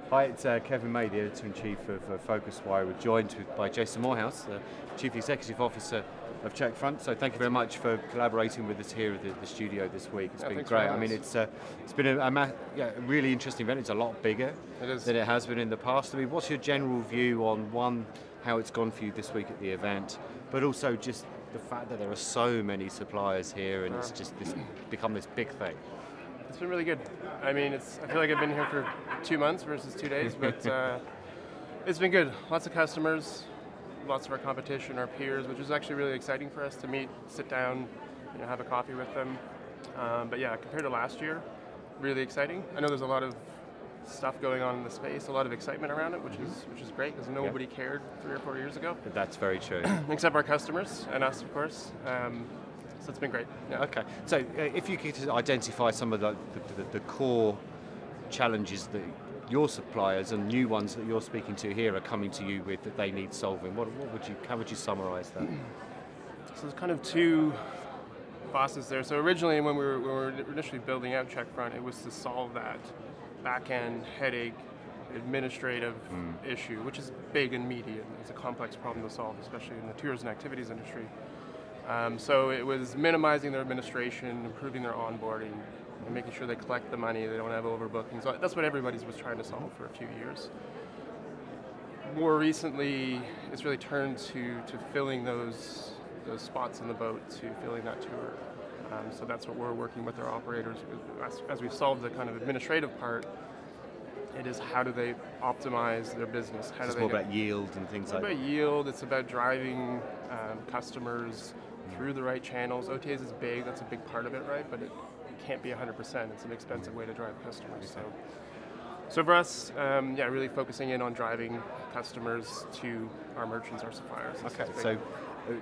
Hi, it's Kevin May, the Editor-in-Chief of PhocusWire. We're joined by Jason Morehouse, the Chief Executive Officer of Checkfront. So thank you very much for collaborating with us here at the studio this week. It's been great. I mean, it's been a really interesting event. It's a lot bigger than it has been in the past. I mean, what's your general view on, one, how it's gone for you this week at the event, but also just the fact that there are so many suppliers here and it's just become this big thing? It's been really good. I mean, I feel like I've been here for 2 months versus 2 days, but it's been good. Lots of customers, lots of our competition, our peers, which is actually really exciting for us to meet, sit down, have a coffee with them. But yeah, compared to last year, really exciting. I know there's a lot of stuff going on in the space, a lot of excitement around it, which is great because nobody cared 3 or 4 years ago. That's very true. Except our customers and us, of course. So it's been great. Yeah. Okay, so if you could identify some of the core challenges that your suppliers and new ones that you're speaking to here are coming to you with that they need solving, how would you summarise that? So there's kind of two facets there. So originally when we were initially building out Checkfront, it was to solve that back-end headache, administrative issue, which is big and meaty, and it's a complex problem to solve, especially in the tours and activities industry. So it was minimizing their administration, improving their onboarding, and making sure they collect the money, they don't have overbooking. So that's what everybody was trying to solve for a few years. More recently, it's really turned to filling those spots in the boat, to filling that tour. So that's what we're working with our operators with. As we've solved the kind of administrative part, it is how do they optimize their business? It's more about yield and things like that. It's about yield, it's about driving customers through the right channels. OTAs is big, that's a big part of it, right? But it can't be 100%. It's an expensive way to drive customers. So for us, really focusing in on driving customers to our merchants, our suppliers. Okay, so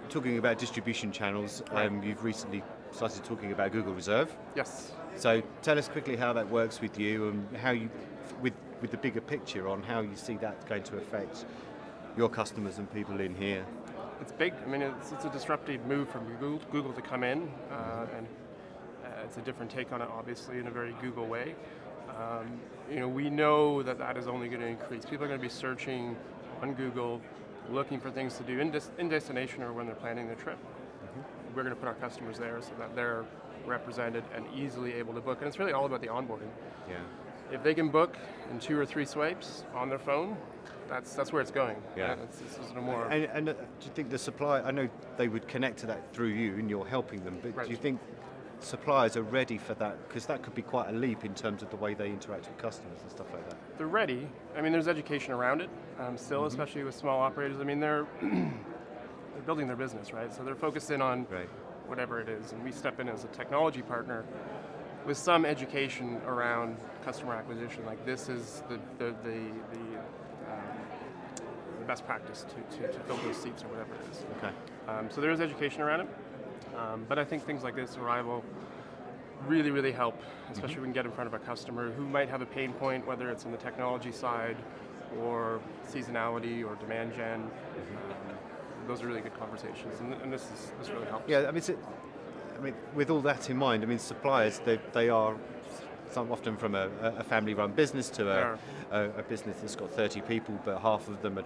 talking about distribution channels, you've recently started talking about Google Reserve. Yes. So tell us quickly how that works with you and how you, with the bigger picture on how you see that going to affect your customers and people in here. It's big. I mean, it's a disruptive move from Google to come in, and it's a different take on it, obviously, in a very Google way. We know that is only going to increase. People are going to be searching on Google, looking for things to do in destination or when they're planning their trip. We're going to put our customers there so that they're represented and easily able to book. And it's really all about the onboarding. Yeah. If they can book in 2 or 3 swipes on their phone, that's where it's going. Yeah. It's no more. And do you think the supplier, I know they would connect to that through you and you're helping them, but do you think suppliers are ready for that? Because that could be quite a leap in terms of the way they interact with customers and stuff like that. They're ready. I mean, there's education around it still, especially with small operators. I mean, they're building their business, right? So they're focused in on whatever it is, and we step in as a technology partner with some education around customer acquisition. Like this is the best practice to fill those seats or whatever it is. Okay. So there is education around it, but I think things like this, Arival, really, really help, especially when we can get in front of a customer who might have a pain point, whether it's on the technology side or seasonality or demand gen. Those are really good conversations, and this really helps. Yeah, I mean, with all that in mind, I mean, suppliers, they are often from a family-run business to a business that's got 30 people, but half of them are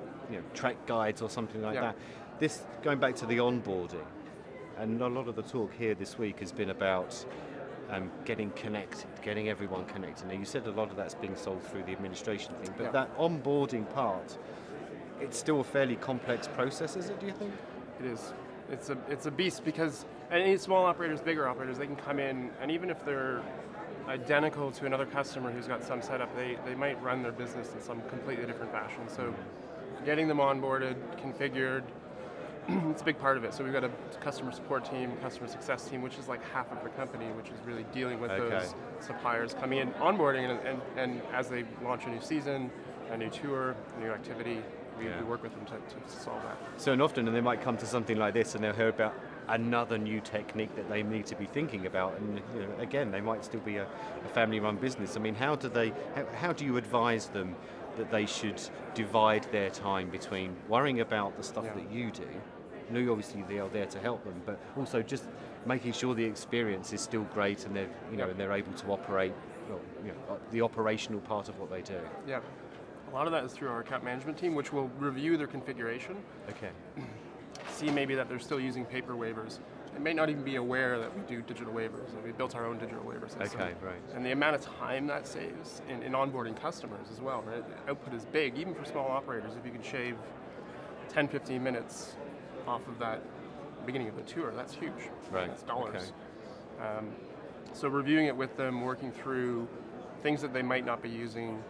trek guides or something like that. This, going back to the onboarding, and a lot of the talk here this week has been about getting connected, getting everyone connected. Now, you said a lot of that's being solved through the administration thing, but that onboarding part, it's still a fairly complex process, is it, do you think? It is. It's a beast because any small operators, bigger operators, they can come in, and even if they're identical to another customer who's got some setup, they might run their business in some completely different fashion. So getting them onboarded, configured, it's a big part of it. So we've got a customer support team, customer success team, which is like half of the company, which is really dealing with those suppliers coming in, onboarding, and as they launch a new season, a new tour, a new activity, we work with them to solve that. So often they might come to something like this and they'll hear about another new technique that they need to be thinking about, and again, they might still be a family-run business. I mean, how do you advise them that they should divide their time between worrying about the stuff that you do? I know obviously they are there to help them, but also just making sure the experience is still great and they're able to operate the operational part of what they do. Yeah. A lot of that is through our account management team, which will review their configuration, Okay. see maybe that they're still using paper waivers. They may not even be aware that we do digital waivers, and we built our own digital waiver system. Okay, right. And the amount of time that saves in onboarding customers as well, right? The output is big, even for small operators. If you can shave 10, 15 minutes off of that beginning of the tour, that's huge. Right. It's dollars. Okay. So reviewing it with them, working through things that they might not be using,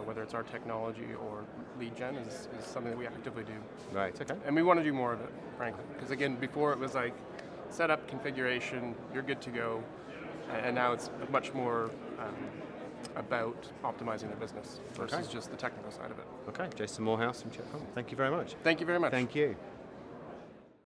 whether it's our technology or lead gen, is something that we actively do. Right, okay. And we want to do more of it, frankly. Because again, before it was like, set up configuration, you're good to go. And now it's much more about optimizing the business versus just the technical side of it. Okay, Jason Morehouse from Checkfront. Thank you very much. Thank you very much. Thank you.